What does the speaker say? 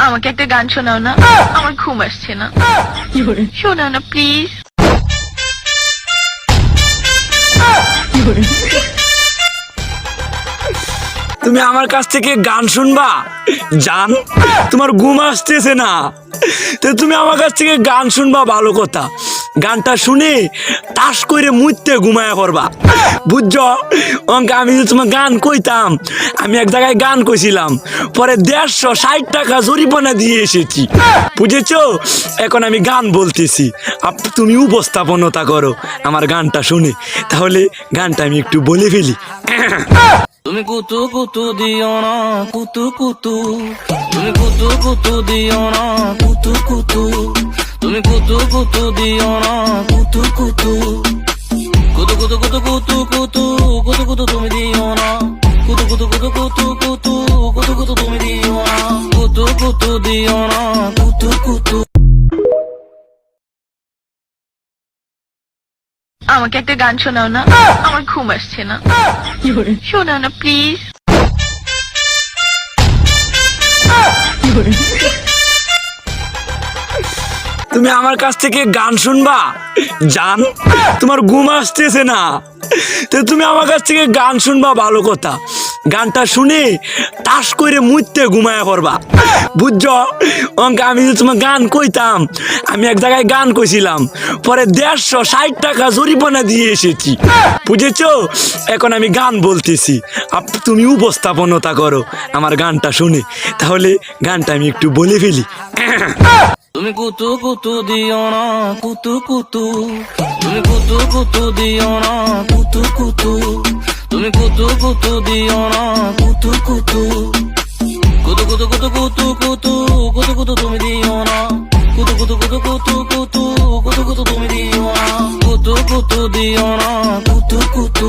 আমাকে একটা গান শোনাও না, আমার ঘুম আসছে না। শোনাও না প্লিজ। তুমি আমার কাছ থেকে গান শুনবা জান? তোমার ঘুম আসতেছে না, তো তুমি আমার কাছ থেকে গান শুনবা ভালো কথা। গানটা শুনে তাস করে মুইতে ঘুমায়া করবা, বুঝছো? আমি যে তোমার গান কইতাম, আমি এক জায়গায় গান কইছিলাম, পরে 150 টাকা জরিমানা দিয়ে এসেছি, বুঝেছো? এখন আমি গান বলতেছি, তুমি উপস্থাপনতা করো আমার গানটা শুনে। তাহলে গানটা আমি একটু বলে ফেলি। তুমি কুতু কুতু দিও না কুতু কুতু, তুমি কুতু কুতু দিও না কুতু কুতু, তুমি কুতু কুতু দিও না কুতু কুতু, কুতু কুতু কুতু কুতু কুতু কুতু কুতু তুমি দিও না, কুতু কুতু কুতু কুতু কুতু কুতু কুতু তুমি দিও না, কুতু কুতু দিও না কুতু কুতু। আমাকে একটা গান শোনাও না, আমার ঘুম আসছে না। শোনাও না প্লিজ। তুমি আমার কাছ থেকে গান শুনবা জান? তোমার ঘুম আসতেছে না, তো তুমি আমার কাছ থেকে গান শুনবা ভালো কথা। গানটা শুনে তাস করে মুইতে ঘুমায়া করবা, বুঝছো? আমি যে তোমার গান কইতাম, আমি এক জায়গায় গান কইছিলাম, পরে 150 টাকা জরিমানা দিয়ে এসেছি, বুঝেছো? এখন আমি গান বলতেছি, তুমি উপস্থাপনতা করো আমার গানটা শুনে। তাহলে গানটা আমি একটু বলে ফেলি। তুমি কুতু কুতু দিও না কুতু কুতু, তুমি কুতু কুতু দিও না কুতু কুতু, তুমি কুতু কুতু দিও না কুতু কুতু, কুতু কুতু কুতু কুতু কুতু কুতু কুতু তুমি দিও না, কুতু কুতু কুতু কুতু কুতু কুতু কুতু তুমি দিও না, কুতু কুতু দিও না কুতু কুতু।